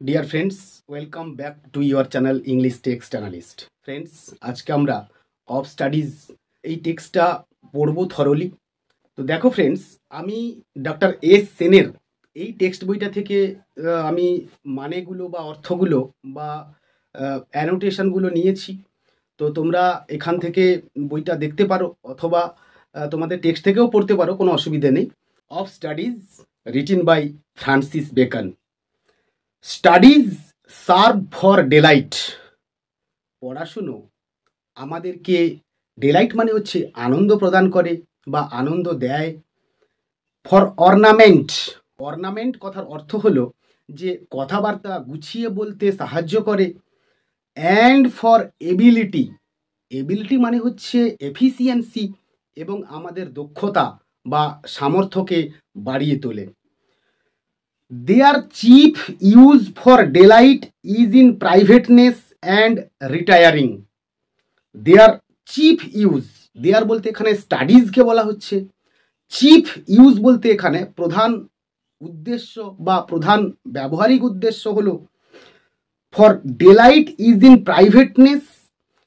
Dear friends, welcome back to your channel English text analyst. Friends, আজকে আমরা of studies এই টেক্সটটা পড়বো থরলি। তো দেখো ফ্রেন্ডস, আমি ডক্টর এস সেনের এই টেক্সট বইটা থেকে আমি মানেগুলো বা অর্থগুলো বা অ্যানোটেশনগুলো নিয়েছি। তো তোমরা এখান থেকে বইটা দেখতে পারো অথবা তোমাদের টেক্সট থেকেও পড়তে পারো, কোনো অসুবিধা নেই। Of studies written by Francis Bacon. Studies serve for delight. পড়াশুনো আমাদেরকে, ডেলাইট মানে হচ্ছে আনন্দ প্রদান করে বা আনন্দ দেয়। ফর অর্নামেন্ট, অর্নামেন্ট কথার অর্থ হলো যে কথাবার্তা গুছিয়ে বলতে সাহায্য করে। অ্যান্ড ফর এবিলিটি, এবিলিটি মানে হচ্ছে এফিসিয়েন্সি এবং আমাদের দক্ষতা বা সামর্থ্যকে বাড়িয়ে তোলে। Their chief use for delight is in privateness and retiring. Their chief use, দেয়ার বলতে এখানে স্টাডিজকে বলা হচ্ছে, চিফ ইউজ বলতে এখানে প্রধান উদ্দেশ্য বা প্রধান ব্যবহারিক উদ্দেশ্য হলো ফর ডেলাইট ইজ ইন প্রাইভেটনেস,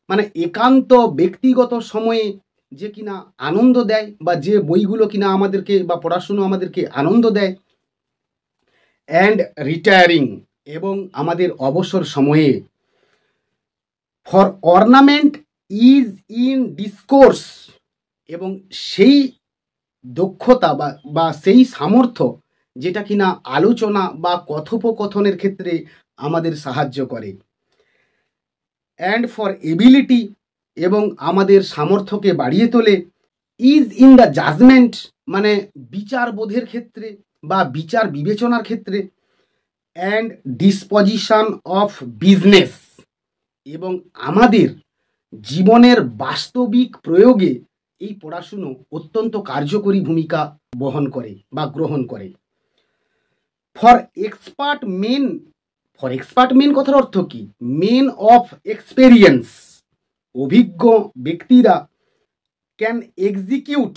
মানে একান্ত ব্যক্তিগত সময়ে যে কিনা আনন্দ দেয় বা যে বইগুলো কিনা আমাদেরকে বা পড়াশুনো আমাদেরকে আনন্দ দেয়। অ্যান্ড রিটায়ারিং, এবং আমাদের অবসর সময়ে। For ornament is in discourse, এবং সেই দক্ষতা বা সেই সামর্থ্য যেটা কিনা আলোচনা বা কথোপকথনের ক্ষেত্রে আমাদের সাহায্য করে। অ্যান্ড ফর এবিলিটি, এবং আমাদের সামর্থ্যকে বাড়িয়ে তোলে। ইজ ইন দ্য জাজমেন্ট, মানে বিচারবোধের ক্ষেত্রে বা বিচার বিবেচনার ক্ষেত্রে। অ্যান্ড ডিসপজিশন অফ বিজনেস, এবং আমাদের জীবনের বাস্তবিক প্রয়োগে এই পড়াশুনো অত্যন্ত কার্যকরী ভূমিকা বহন করে বা গ্রহণ করে। For expert men, for expert men কথার অর্থ কি? মেন অফ এক্সপেরিয়েন্স, অভিজ্ঞ ব্যক্তিরা। ক্যান এক্সিকিউট,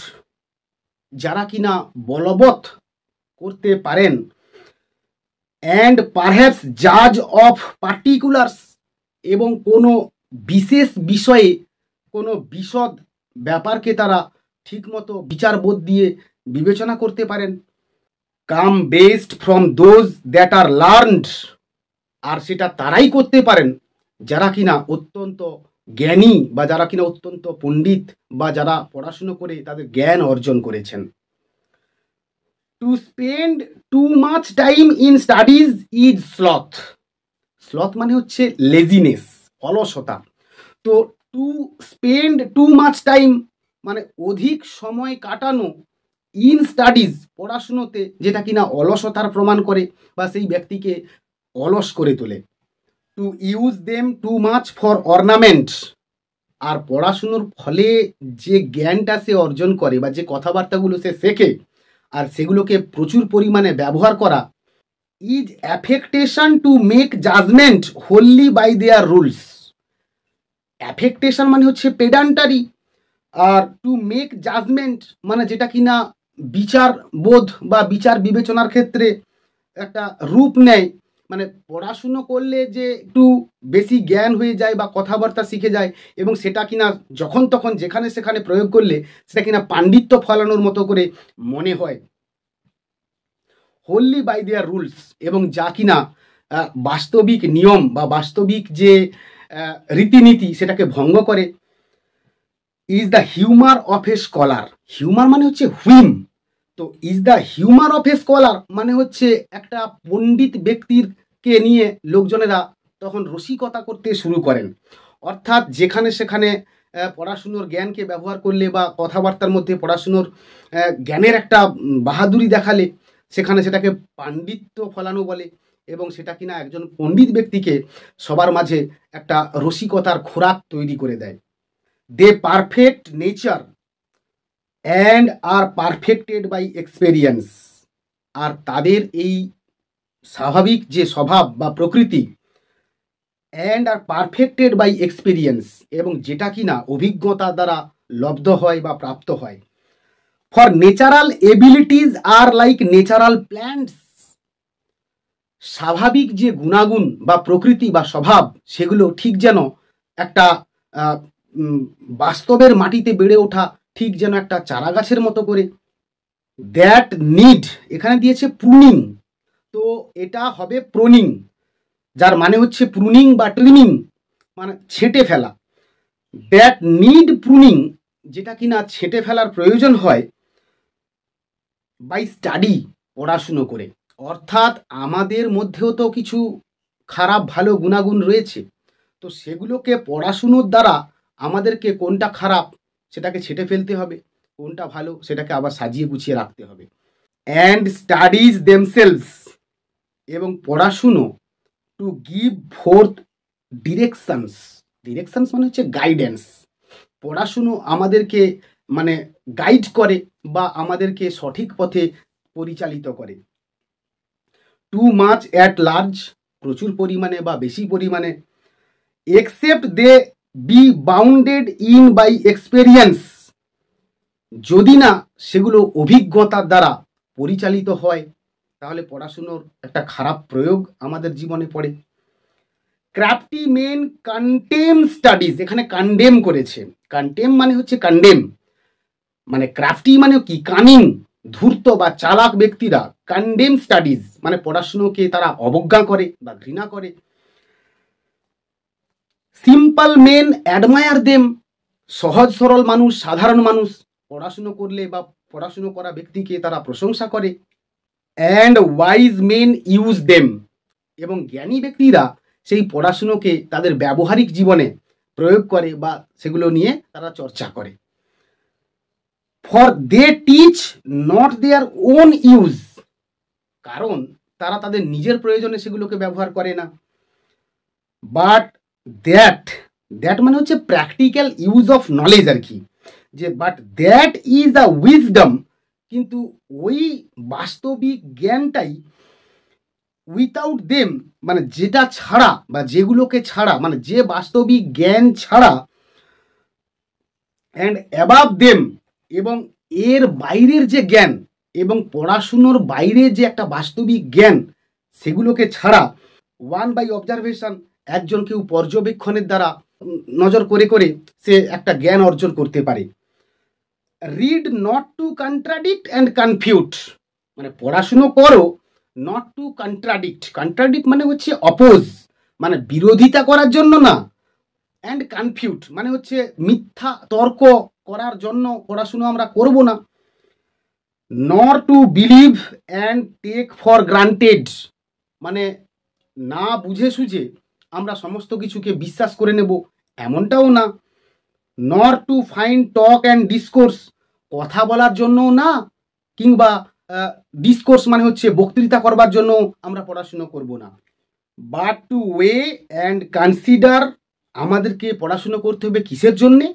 যারা কিনা বলবৎ করতে পারেন। অ্যান্ড পারহ্যাপস জাজ অফ পার্টিকুলার্স, এবং কোনো বিশেষ বিষয়ে কোনো বিশদ ব্যাপারকে তারা ঠিকমতো বিচারবোধ দিয়ে বিবেচনা করতে পারেন। Come based from those that are learned, আর সেটা তারাই করতে পারেন যারা কিনা অত্যন্ত জ্ঞানী বা যারা কিনা অত্যন্ত পণ্ডিত বা যারা পড়াশুনো করে তাদের জ্ঞান অর্জন করেছেন। To spend too much time in studies is sloth. Sloth মানে হচ্ছে লেজিনেস, অলসতা। তো to spend too much time মানে অধিক সময় কাটানো ইন স্টাডিজ, পড়াশুনোতে, যেটা কিনা অলসতার প্রমাণ করে বা সেই ব্যক্তিকে অলস করে তোলে। To use them too much for ornament, আর পড়াশুনোর ফলে যে জ্ঞানটা সে অর্জন করে বা যে কথাবার্তাগুলো সে শেখে আর সেগুলোকে প্রচুর পরিমাণে ব্যবহার করা। Is affectation to make judgement wholly by their rules. Affectation মানে হচ্ছে পেডান্টারি, আর টু মেক জাজমেন্ট মানে যেটা কিনা বিচার বোধ বা বিচার বিবেচনার ক্ষেত্রে একটা রূপ নেয়। মানে পড়াশুনো করলে যে একটু বেশি জ্ঞান হয়ে যায় বা কথাবার্তা শিখে যায় এবং সেটা কিনা যখন তখন যেখানে সেখানে প্রয়োগ করলে সেটা কিনা পাণ্ডিত্য ফলানোর মতো করে মনে হয়। হোললি বাই দেয়ার রুলস, এবং যা কিনা বাস্তবিক নিয়ম বা বাস্তবিক যে রীতিনীতি সেটাকে ভঙ্গ করে। Is the humour of A scholar. Humour মানে হচ্ছে হুইম, তো is the humour of A scholar মানে হচ্ছে একটা পণ্ডিত ব্যক্তিরকে নিয়ে লোকজনেরা তখন রসিকতা করতে শুরু করেন। অর্থাৎ যেখানে সেখানে পড়াশুনোর জ্ঞানকে ব্যবহার করলে বা কথাবার্তার মধ্যে পড়াশুনোর জ্ঞানের একটা বাহাদুরি দেখালে সেখানে সেটাকে পাণ্ডিত্য ফলানো বলে, এবং সেটা কিনা একজন পণ্ডিত ব্যক্তিকে সবার মাঝে একটা রসিকতার খোরাক তৈরি করে দেয়। They perfect nature and are perfected by experience, আর তাদের এই স্বাভাবিক যে স্বভাব বা প্রকৃতি, and are perfected by experience, এবং যেটা কিনা অভিজ্ঞতা দ্বারা লব্ধ হয় বা প্রাপ্ত হয়। For natural abilities are like natural plants, স্বাভাবিক যে গুণাগুণ বা প্রকৃতি বা স্বভাব সেগুলো ঠিক যেন একটা বাস্তবের মাটিতে বেড়ে ওঠা ঠিক যেন একটা চারা গাছের মতো করে। দ্যাট নিড এখানে দিয়েছে প্রুনিং, তো এটা হবে প্রুনিং, যার মানে হচ্ছে প্রুনিং বা ট্রিমিং, মানে ছেঁটে ফেলা। দ্যাট নিড প্রুনিং, যেটা কিনা ছেঁটে ফেলার প্রয়োজন হয় বাই স্টাডি, পড়াশুনো করে। অর্থাৎ আমাদের মধ্যেও তো কিছু খারাপ ভালো গুণাগুণ রয়েছে, তো সেগুলোকে পড়াশুনোর দ্বারা আমাদেরকে কোনটা খারাপ সেটাকে ছেঁটে ফেলতে হবে, কোনটা ভালো সেটাকে আবার সাজিয়ে গুছিয়ে রাখতে হবে। অ্যান্ড স্টাডিজ দেমসেলভস, এবং পড়াশুনো to give fourth directions. Directions মানে হচ্ছে গাইডেন্স। পড়াশুনো আমাদেরকে মানে গাইড করে বা আমাদেরকে সঠিক পথে পরিচালিত করে। টু মাচ অ্যাট লার্জ, প্রচুর পরিমাণে বা বেশি পরিমাণে। Except they be bounded in by experience, যদি না সেগুলো অভিজ্ঞতার দ্বারা পরিচালিত হয় তাহলে পড়াশুনোর একটা খারাপ প্রয়োগ আমাদের জীবনে পড়ে। ক্রাফটি মেন কন্টেম স্টাডিজ, এখানে কন্ডেম করেছে। কন্টেম মানে হচ্ছে কন্ডেম, মানে ক্রাফটি মানে কি, কানিং, ধূর্ত বা চালাক ব্যক্তিরা কন্ডেম স্টাডিজ মানে পড়াশুনোকে তারা অবজ্ঞা করে বা ঘৃণা করে। সিম্পল মেন অ্যাডমায়ার দেম, সহজ সরল মানুষ, সাধারণ মানুষ পড়াশুনো করলে বা পড়াশুনো করা ব্যক্তিকে তারা প্রশংসা করে। And wise men use them, এবং জ্ঞানী ব্যক্তিরা সেই পড়াশুনোকে তাদের ব্যবহারিক জীবনে প্রয়োগ করে বা সেগুলো নিয়ে তারা চর্চা করে। For they teach not their own use, কারণ তারা তাদের নিজের প্রয়োজনে সেগুলোকে ব্যবহার করে না। বাট দ্যাট, দ্যাট মানে হচ্ছে প্র্যাকটিক্যাল ইউজ অফ নলেজ আর কি, যে but that is a wisdom, কিন্তু ওই বাস্তবিক জ্ঞানটাই উইথাউট দেম, মানে যেটা ছাড়া বা যেগুলোকে ছাড়া, মানে যে বাস্তবিক জ্ঞান ছাড়া, অ্যান্ড অ্যাবাভ দেম, এবং এর বাইরের যে জ্ঞান এবং পড়াশুনোর বাইরে যে একটা বাস্তবিক জ্ঞান সেগুলোকে ছাড়া, ওয়ান বাই অবজারভেশন, একজন কেউ পর্যবেক্ষণের দ্বারা নজর করে করে সে একটা জ্ঞান অর্জন করতে পারে। Read not to contradict and confute, মানে পড়াশুনো করো নট টু কন্ট্রাডিক্ট, কন্ট্রাডিক্ট মানে হচ্ছে অপোজ, মানে বিরোধিতা করার জন্য না। অ্যান্ড কনফিউট মানে হচ্ছে মিথ্যা তর্ক করার জন্য পড়াশুনো আমরা করব না। Not to believe and take for granted, মানে না বুঝে সুঝে আমরা সমস্ত কিছুকে বিশ্বাস করে নেব এমনটাও না। Not to find talk and discourse, কথা বলার জন্যও না, কিংবা ডিসকোর্স মানে হচ্ছে বক্তৃতা করবার জন্য আমরা পড়াশুনো করব না। But to weigh and consider, আমাদেরকে পড়াশুনো করতে হবে কিসের জন্যে,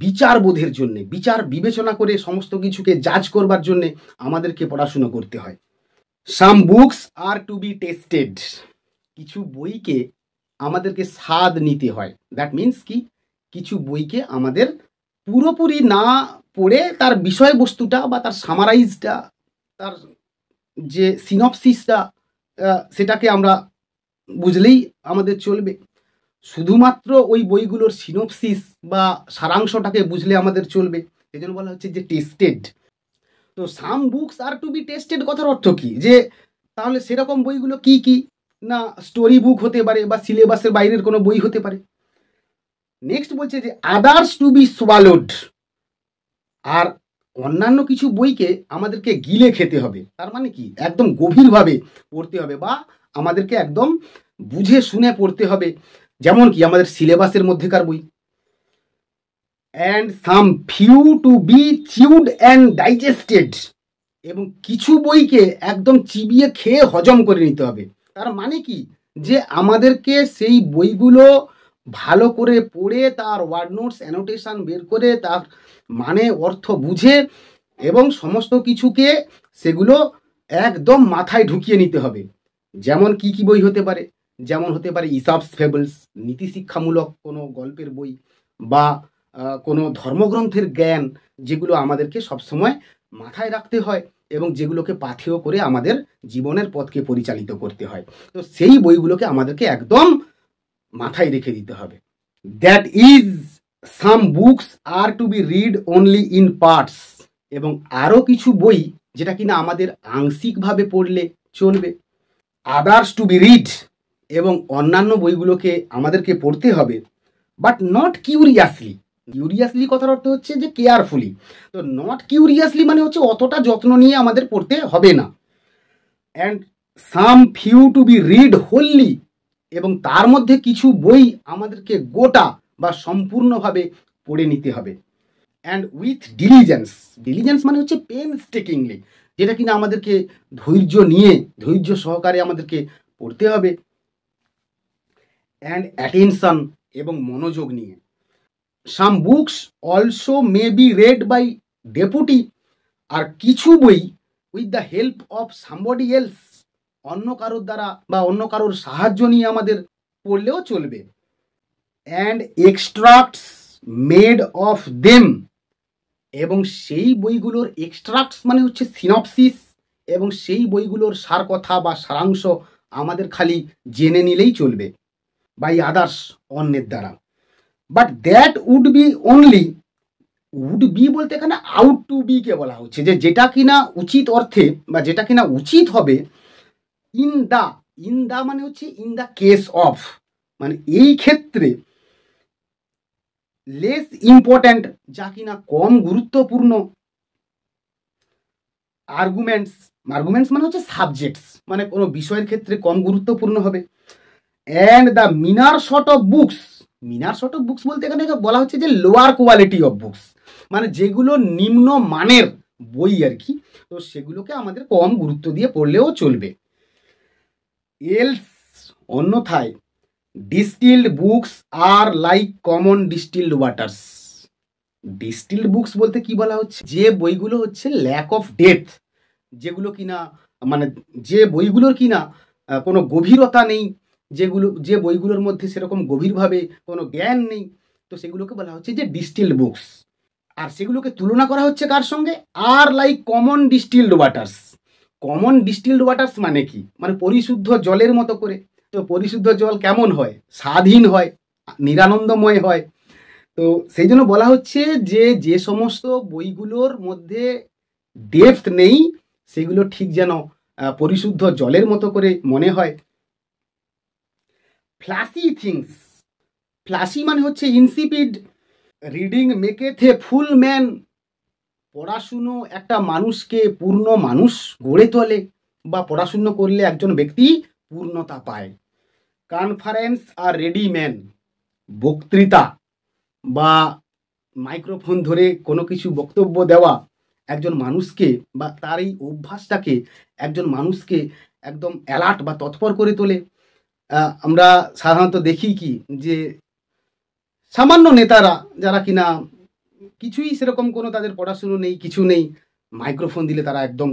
বিচার বোধের জন্যে, বিচার বিবেচনা করে সমস্ত কিছুকে জাজ করবার জন্যে আমাদেরকে পড়াশুনো করতে হয়। Some books are to be tasted, কিছু বইকে আমাদেরকে স্বাদ নিতে হয়। দ্যাট মিন্স কি, কিছু বইকে আমাদের পুরোপুরি না পড়ে তার বিষয়বস্তুটা বা তার সামারাইজটা, তার যে সিনপসিসটা সেটাকে আমরা বুঝলেই আমাদের চলবে। শুধুমাত্র ওই বইগুলোর সিনপসিস বা সারাংশটাকে বুঝলে আমাদের চলবে, এই জন্য বলা হচ্ছে যে টেস্টেড। তো some books are to be tasted কথার অর্থ কি, যে তাহলে সেরকম বইগুলো কি কি না, স্টোরি বুক হতে পারে বা সিলেবাসের বাইরের কোনো বই হতে পারে। নেক্সট বলছে যে আদার্স টু বি সোয়ালোড, আর অন্যান্য কিছু বইকে আমাদেরকে গিলে খেতে হবে। তার মানে কি, একদম গভীরভাবে পড়তে হবে বা আমাদেরকে একদম বুঝে শুনে পড়তে হবে, যেমন কি আমাদের সিলেবাসের মধ্যেকার বই। And some few to be chewed and digested, এবং কিছু বইকে একদম চিবিয়ে খেয়ে হজম করে নিতে হবে। তার মানে কি, যে আমাদেরকে সেই বইগুলো ভালো করে পড়ে তার ওয়ার্ড নোটস অ্যানোটেশন বের করে তার মানে অর্থ বুঝে এবং সমস্ত কিছুকে সেগুলো একদম মাথায় ঢুকিয়ে নিতে হবে। যেমন কি কি বই হতে পারে, যেমন হতে পারে ইসাপস ফেবলস, নীতিশিক্ষামূলক কোনো গল্পের বই, বা কোনো ধর্মগ্রন্থের জ্ঞান যেগুলো আমাদেরকে সবসময় মাথায় রাখতে হয় এবং যেগুলোকে পাথেয় করে আমাদের জীবনের পথকে পরিচালিত করতে হয়। তো সেই বইগুলোকে আমাদেরকে একদম মাথায় রেখে দিতে হবে। That is some books are to be read only in parts, এবং আরও কিছু বই যেটা কিনা আমাদের আংশিকভাবে পড়লে চলবে। আদার্স টু বি রিড, এবং অন্যান্য বইগুলোকে আমাদেরকে পড়তে হবে, বাট নট কিউরিয়াসলি। কিউরিয়াসলি কথার অর্থ হচ্ছে যে কেয়ারফুলি। তো নট কিউরিয়াসলি মানে হচ্ছে অতটা যত্ন নিয়ে আমাদের পড়তে হবে না। And some few to be read wholly, এবং তার মধ্যে কিছু বই আমাদেরকে গোটা বা সম্পূর্ণভাবে পড়ে নিতে হবে। অ্যান্ড উইথ ডিলিজেন্স, ডিলিজেন্স মানে হচ্ছে পেনস্টেকিংলি, যেটা কিনা আমাদেরকে ধৈর্য নিয়ে ধৈর্য সহকারে আমাদেরকে পড়তে হবে। অ্যান্ড অ্যাটেনশন, এবং মনোযোগ নিয়ে। Some books also may be read by deputy, আর কিছু বই with the help of somebody else, অন্য কারোর দ্বারা বা অন্য কারোর সাহায্য নিয়ে আমাদের পড়লেও চলবে। And extracts made of them, এবং সেই বইগুলোর এক্সট্রাক্টস মানে হচ্ছে সিনপসিস, এবং সেই বইগুলোর সার কথা বা সারাংশ আমাদের খালি জেনে নিলেই চলবে বাই আদার্স, অন্যের দ্বারা। But that would be only, would be বলতে এখানে আউট টু বি কে বলা হচ্ছে, যে যেটা কিনা উচিত অর্থে বা যেটা কিনা উচিত হবে ইন দা মানে হচ্ছে ইন দ্য কেস অফ, মানে এই ক্ষেত্রে লেস ইম্পর্ট্যান্ট, যা কিনা কম গুরুত্বপূর্ণ। আর্গুমেন্টস, আর্গুমেন্টস মানে হচ্ছে সাবজেক্টস, মানে কোনো বিষয়ের ক্ষেত্রে কম গুরুত্বপূর্ণ হবে। And the Minar short of books, Minar short of books বলতে এখানে বলা হচ্ছে যে লোয়ার কোয়ালিটি অফ বুকস, মানে যেগুলো নিম্ন মানের বই আর কি, তো সেগুলোকে আমাদের কম গুরুত্ব দিয়ে পড়লেও চলবে। এলস, অন্যথায় distilled books are like common distilled waters. Distilled books বলতে কি বলা হচ্ছে, যে বইগুলো হচ্ছে ল্যাক অফ ডেপথ, যেগুলো কিনা মানে যে বইগুলোর কিনা কোনো গভীরতা নেই, যে বইগুলোর মধ্যে সেরকম গভীরভাবে কোনো জ্ঞান নেই, তো সেগুলোকে বলা হচ্ছে যে ডিস্টিল্ড বুকস। আর সেগুলোকে তুলনা করা হচ্ছে কার সঙ্গে, আর like common distilled waters. Common distilled waters মানে কি, মানে পরিশুদ্ধ জলের মতো করে। তো পরিশুদ্ধ জল কেমন হয়, স্বাদহীন হয়, নিরানন্দময় হয়। তো সেই জন্য বলা হচ্ছে যে যে সমস্ত বইগুলোর মধ্যে ডেপথ নেই সেগুলো ঠিক যেন পরিশুদ্ধ জলের মতো করে মনে হয়। ফ্লাসি থিংস, ফ্লাসি মানে হচ্ছে ইনসিপিড। রিডিং মেকেথ এ ফুল ম্যান, পড়াশুনো একটা মানুষকে পূর্ণ মানুষ গড়ে তোলে, বা পড়াশুনো করলে একজন ব্যক্তি পূর্ণতা পায়। কনফারেন্স আর রেডি ম্যান, বক্তৃতা বা মাইক্রোফোন ধরে কোনো কিছু বক্তব্য দেওয়া একজন মানুষকে বা তার এই অভ্যাসটাকে একজন মানুষকে একদম অ্যালার্ট বা তৎপর করে তোলে। আমরা সাধারণত দেখি কি যে সামান্য নেতারা যারা কিনা কিছুই সেরকম কোনো তাদের পড়াশুনো নেই, কিছু নেই, মাইক্রোফোন দিলে তারা একদম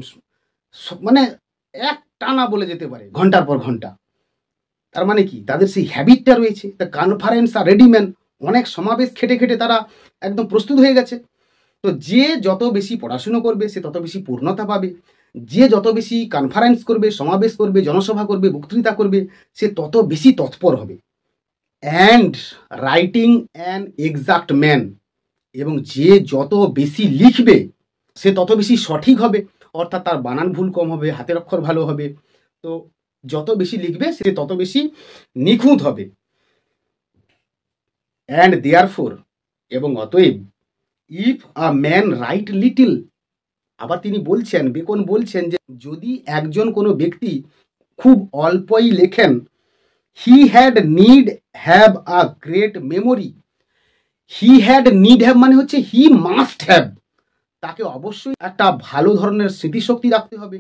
মানে এক টানা বলে যেতে পারে ঘন্টার পর ঘন্টা। তার মানে কি, তাদের সেই হ্যাবিটটা রয়েছে। তা কনফারেন্স আর রেডিম্যান, অনেক সমাবেশ খেটে খেটে তারা একদম প্রস্তুত হয়ে গেছে। তো যে যত বেশি পড়াশুনো করবে সে তত বেশি পূর্ণতা পাবে, যে যত বেশি কনফারেন্স করবে, সমাবেশ করবে, জনসভা করবে, বক্তৃতা করবে, সে তত বেশি তৎপর হবে। And writing an exact man, এবং যে যত বেশি লিখবে সে তত বেশি সঠিক হবে, অর্থাৎ তার বানান ভুল কম হবে, হাতের অক্ষর ভালো হবে। তো যত বেশি লিখবে সে তত বেশি নিখুঁত হবে। অ্যান্ড দেয়ারফোর, এবং অতএব, if a man right little, আবার তিনি বলছেন, বেকন বলছেন যে যদি একজন কোনো ব্যক্তি খুব অল্পই লেখেন, হি had need have a great memory. He had need have মানে হচ্ছে হি মাস্ট হ্যাভ, তাকে অবশ্যই একটা ভালো ধরনের স্মৃতিশক্তি রাখতে হবে।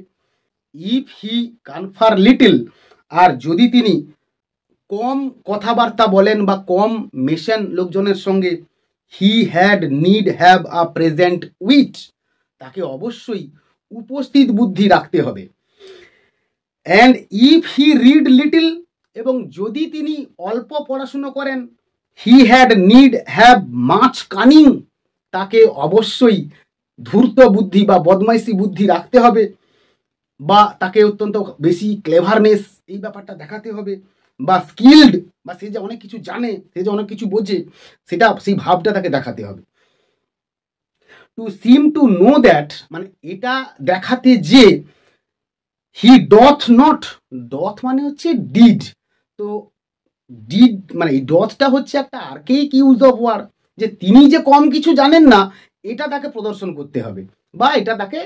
ইফ হি কনফার লিটিল, আর যদি তিনি কম কথাবার্তা বলেন বা কম মেশেন লোকজনের সঙ্গে, he had need have a present wit, তাকে অবশ্যই উপস্থিত বুদ্ধি রাখতে হবে। And if he read little, এবং যদি তিনি অল্প পড়াশুনো করেন, he had need have much cunning, তাকে অবশ্যই ধূর্ত বুদ্ধি বা বদমাইশি বুদ্ধি রাখতে হবে, বা তাকে অত্যন্ত বেশি ক্লেভারনেস এই ব্যাপারটা দেখাতে হবে, বা স্কিল্ড, বা সে যে অনেক কিছু জানে, সে যে অনেক কিছু বোঝে, সেটা সেই ভাবটা তাকে দেখাতে হবে। To seem to know that, মানে এটা দেখাতে যে হি ডথ নট, ডথ মানে হচ্ছে ডিড, তো ডিড মানে এই ডথটা হচ্ছে একটা আর্কেইক ইউজ অফ ওয়ার্ড, যে তিনি যে কম কিছু জানেন না এটা তাকে প্রদর্শন করতে হবে, বা এটা তাকে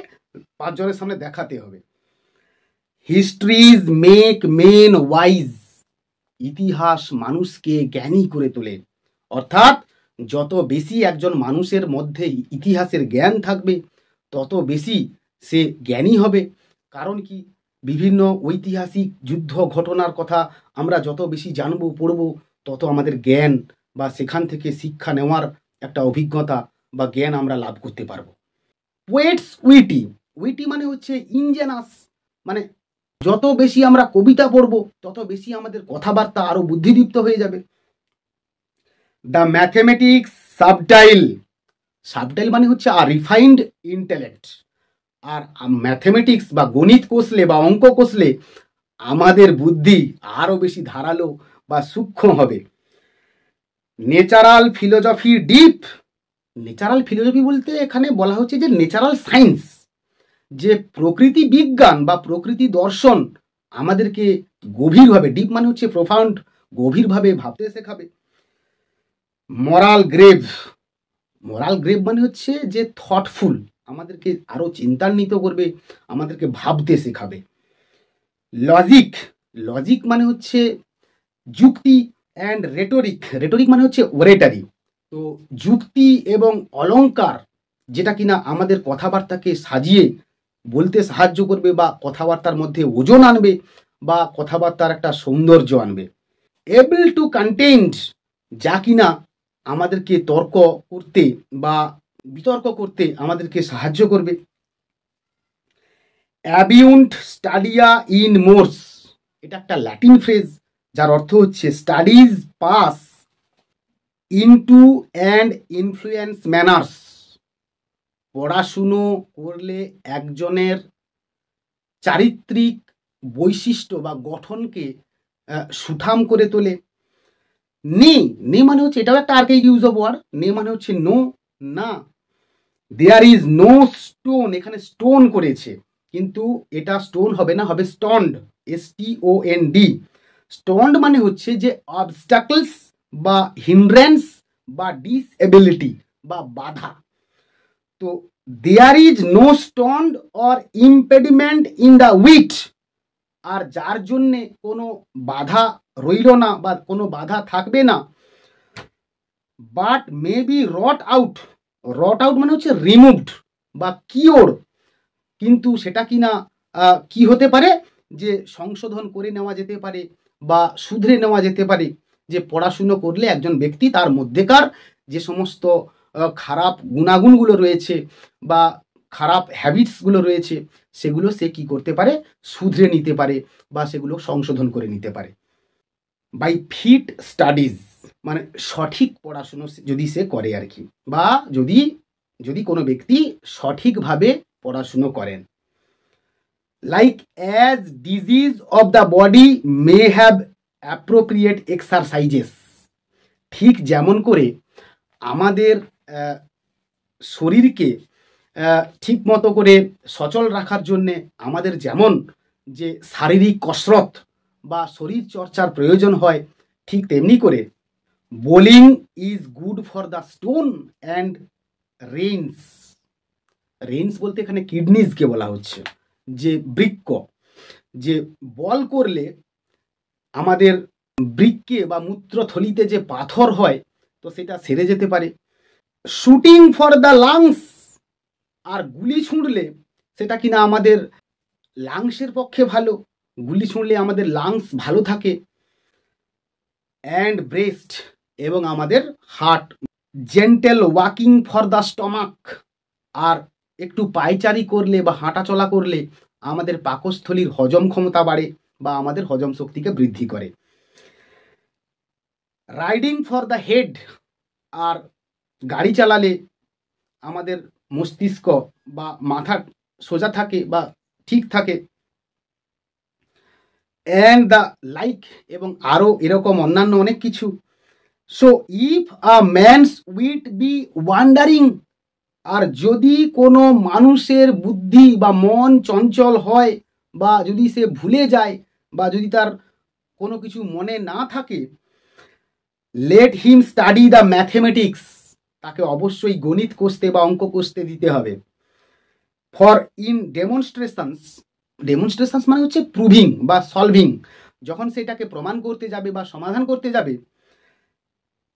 পাঁচজনের সামনে দেখাতে হবে। হিস্ট্রিজ মেক মেন ওয়াইজ, ইতিহাস মানুষকে জ্ঞানী করে তোলে। অর্থাৎ যত বেশি একজন মানুষের মধ্যে ইতিহাসের জ্ঞান থাকবে তত বেশি সে জ্ঞানী হবে। কারণ কি, বিভিন্ন ঐতিহাসিক যুদ্ধ ঘটনার কথা আমরা যত বেশি জানবো পড়ব, তত আমাদের জ্ঞান বা সেখান থেকে শিক্ষা নেওয়ার একটা অভিজ্ঞতা বা জ্ঞান আমরা লাভ করতে পারবো। পোয়েটস উইটি, উইটি মানে হচ্ছে ইনজেনাস, মানে যত বেশি আমরা কবিতা পড়ব তত বেশি আমাদের কথাবার্তা আরো বুদ্ধিদীপ্ত হয়ে যাবে। দ্য ম্যাথমেটিক্স সাবটাইল, সাবটাইল মানে হচ্ছে আর রিফাইন্ড ইন্টেলেক্ট, আর ম্যাথমেটিক্স বা গণিত কষলে বা অঙ্ক কষলে আমাদের বুদ্ধি আরো বেশি ধারালো বা সূক্ষ্ম হবে। Natural philosophy deep, natural philosophy বলতে এখানে বলা হচ্ছে যে নেচারাল সায়েন্স, যে প্রকৃতি বিজ্ঞান বা প্রকৃতি দর্শন আমাদেরকে গভীরভাবে, ডিপ মানে হচ্ছে প্রোফাউন্ড, গভীরভাবে ভাবতে শেখাবে। মরাল গ্রেভ, মরাল গ্রেভ মানে হচ্ছে যে থটফুল, আমাদেরকে আরো চিন্তান্বিত করবে, আমাদেরকে ভাবতে শেখাবে। লজিক, লজিক মানে হচ্ছে যুক্তি, অ্যান্ড রেটোরিক, রেটোরিক মানে হচ্ছে ওরেটারি, তো যুক্তি এবং অলংকার যেটা কিনা আমাদের কথাবার্তাকে সাজিয়ে বলতে সাহায্য করবে, বা কথাবার্তার মধ্যে ওজন আনবে, বা কথাবার্তার একটা সৌন্দর্য আনবে। এবল টু কন্টেন্ট, যা কিনা আমাদেরকে তর্ক করতে বা বিতর্ক করতে আমাদেরকে সাহায্য করবে। অ্যাবিউন্ট স্টাডিয়া ইন মোর্স, এটা একটা ল্যাটিন ফ্রেজ যার অর্থ হচ্ছে studies pass into and influence manners, পড়াশুনো করলে একজনের চারিত্রিক বৈশিষ্ট্য বা গঠনকে সুঠাম করে তোলে। নে, নে মানে হচ্ছে এটাও একটা আর্কেইক ইউজ অফ ওয়ার্ড, নে মানে হচ্ছে নো, না। দেয়ার ইজ নো স্টোন, এখানে স্টোন করেছে কিন্তু এটা স্টোন হবে না, হবে স্টন্ড, STOND। স্টন্ড মানে হচ্ছে যে অবস্টাকলস বা হিন্ড্রেন্স বা ডিসএবিলিটি বা বাধা। তো there is no stond or impediment in the wit, আর যার জন্যে কোনো বাধা রইল না বা কোনো বাধা থাকবে না, but may be rot out, rot out মানে হচ্ছে রিমুভড বা কিওর, কিন্তু সেটা কিনা কি হতে পারে, যে সংশোধন করে নেওয়া যেতে পারে বা শুধরে নেওয়া যেতে পারে। যে পড়াশুনো করলে একজন ব্যক্তি তার মধ্যেকার যে সমস্ত খারাপ গুণাগুণগুলো রয়েছে বা খারাপ হ্যাবিটসগুলো রয়েছে সেগুলো সে কি করতে পারে, শুধরে নিতে পারে বা সেগুলো সংশোধন করে নিতে পারে। বাই ফিট স্টাডিজ, মানে সঠিক পড়াশুনো যদি সে করে আর কি, বা যদি যদি কোনো ব্যক্তি সঠিকভাবে পড়াশুনো করেন। Like as disease of the body may have appropriate exercises, ঠিক যেমন করে আমাদের শরীরকে ঠিক মতো করে সচল রাখার জন্যে আমাদের যেমন যে শারীরিক কসরত বা শরীর চর্চার প্রয়োজন হয়, ঠিক তেমনি করে bowling is good for the stone and rains, rains বলতে এখানে কিডনিজকে বলা হচ্ছে, যে বৃক্ক, যে বল করলে আমাদের বৃক্কে বা মূত্রথলিতে যে পাথর হয় তো সেটা সেরে যেতে পারে। শুটিং ফর দ্য লাংস, আর গুলি ছুঁড়লে সেটা কিনা আমাদের লাংসের পক্ষে ভালো, গুলি ছুঁড়লে আমাদের লাংস ভালো থাকে। অ্যান্ড ব্রেস্ট, এবং আমাদের heart. Gentle walking for the stomach, আর একটু পায়চারি করলে বা হাঁটা চলা করলে আমাদের পাকস্থলীর হজম ক্ষমতা বাড়ে বা আমাদের হজম শক্তিকে বৃদ্ধি করে। রাইডিং ফর দ্য হেড, আর গাড়ি চালালে আমাদের মস্তিষ্ক বা মাথা সোজা থাকে বা ঠিক থাকে, অ্যান্ড দ্য লাইক, এবং আরও এরকম অন্যান্য অনেক কিছু। So if a man's wit be wandering, আর যদি কোনো মানুষের বুদ্ধি বা মন চঞ্চল হয়, বা যদি সে ভুলে যায়, বা যদি তার কোনো কিছু মনে না থাকে, let him study the mathematics, তাকে অবশ্যই গণিত কষতে বা অঙ্ক কষতে দিতে হবে। ফর ইন ডেমনস্ট্রেশনস, ডেমনস্ট্রেশনস মানে হচ্ছে প্রুভিং বা সলভিং, যখন সেটাকে প্রমাণ করতে যাবে বা সমাধান করতে যাবে,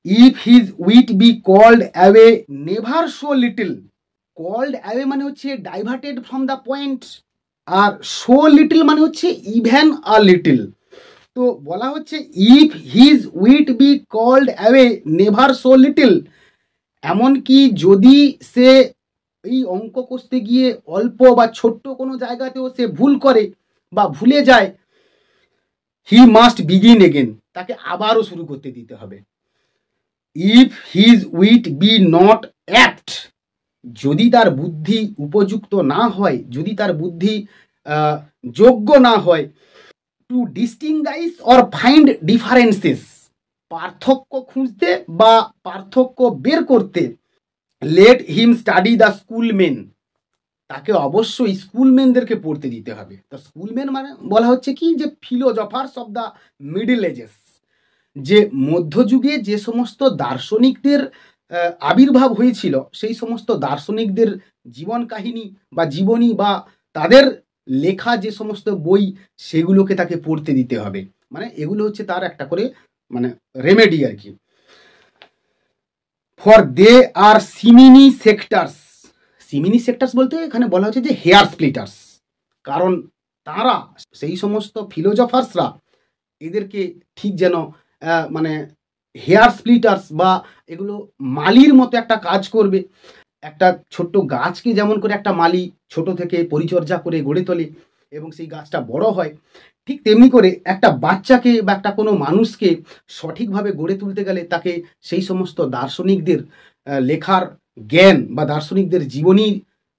if his wit be called away never show little, called away মানে হচ্ছে ডাইভার্টেড ফ্রম দ্য পয়েন্ট, আর শো লিটল মানে হচ্ছে ইভেন আ লিটল। তো বলা হচ্ছে if his wit be called away never show little, এমনকি যদি সে এই অঙ্ক কষতে গিয়ে অল্প বা ছোট্ট কোনো জায়গাতেও সে ভুল করে বা ভুলে যায়, হি মাস্ট বিগিন এগেন, তাকে আবারও শুরু করতে দিতে হবে। If his wit be not apt, যদি তার বুদ্ধি উপযুক্ত না হয়, যদি তার বুদ্ধি যোগ্য না হয়, টু ডিস্টিংগাইজ অর ফাইন্ড ডিফারেন্সেস, পার্থক্য খুঁজতে বা পার্থক্য বের করতে, লেট হিম স্টাডি দ্য স্কুলমেন, তাকে অবশ্যই স্কুলম্যানদেরকে পড়তে দিতে হবে। তো স্কুলম্যান মানে বলা হচ্ছে কি, যে philosophers of the middle ages, যে মধ্যযুগে যে সমস্ত দার্শনিকদের আবির্ভাব হয়েছিল, সেই সমস্ত দার্শনিকদের জীবন কাহিনী বা জীবনী বা তাদের লেখা যে সমস্ত বই, সেগুলোকে তাকে পড়তে দিতে হবে। মানে এগুলো হচ্ছে তার একটা করে মানে রেমেডি আর কি। ফর দে আর সিমিনি সেক্টার্স, সিমিনি সেক্টার্স বলতে এখানে বলা হচ্ছে যে হেয়ার স্প্লিটার্স, কারণ তারা সেই সমস্ত ফিলোজফার্সরা এদেরকে ঠিক যেন মানে হেয়ার স্প্লিটার্স বা এগুলো মালির মতো একটা কাজ করবে। একটা ছোট্ট গাছকে যেমন করে একটা মালি ছোট থেকে পরিচর্যা করে গড়ে তোলে এবং সেই গাছটা বড় হয়, ঠিক তেমনি করে একটা বাচ্চাকে বা একটা কোনো মানুষকে সঠিকভাবে গড়ে তুলতে গেলে তাকে সেই সমস্ত দার্শনিকদের লেখার জ্ঞান বা দার্শনিকদের জীবনী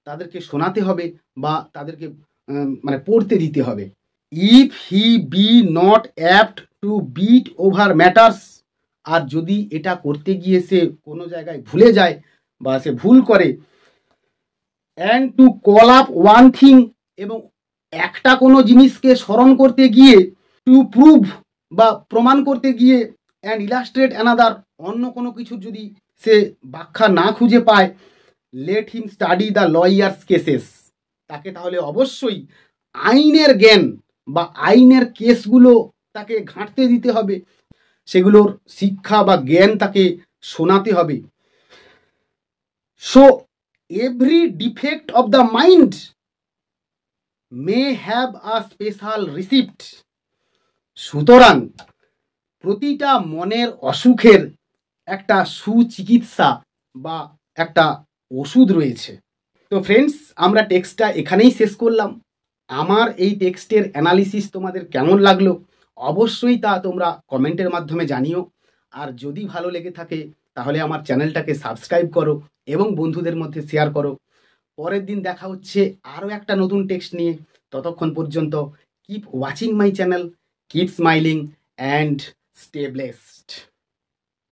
তাদেরকে শোনাতে হবে বা তাদেরকে মানে পড়তে দিতে হবে। If he be not apt to beat over matters, আর যদি এটা করতে গিয়ে সে কোনো জায়গায় ভুলে যায় বা সে ভুল করে, and to call up one thing, এবং একটা কোনো জিনিসকে স্মরণ করতে গিয়ে, টু প্রুভ বা প্রমাণ করতে গিয়ে, অ্যান্ড ইলাস্ট্রেট অ্যানাদার, অন্য কোনো কিছুর যদি সে ব্যাখ্যা না খুঁজে পায়, let him study the lawyers cases, তাকে তাহলে অবশ্যই আইনের জ্ঞান বা আইনের কেসগুলো তাকে ঘাঁটতে দিতে হবে, সেগুলোর শিক্ষা বা জ্ঞান তাকে শোনাতে হবে। So every defect of the mind may have a special receipt, সুতরাং প্রতিটা মনের অসুখের একটা সুচিকিৎসা বা একটা ওষুধ রয়েছে। তো ফ্রেন্ডস, আমরা টেক্সটটা এখানেই শেষ করলাম। আমার এই টেক্সটের অ্যানালিসিস তোমাদের কেমন লাগলো অবশ্যই তা তোমরা কমেন্টের মাধ্যমে জানিও। আর যদি ভালো লেগে থাকে তাহলে আমার চ্যানেলটাকে সাবস্ক্রাইব করো এবং বন্ধুদের মধ্যে শেয়ার করো। পরের দিন দেখা হচ্ছে আরও একটা নতুন টেক্সট নিয়ে। ততক্ষণ পর্যন্ত keep watching my channel, keep smiling and stay blessed.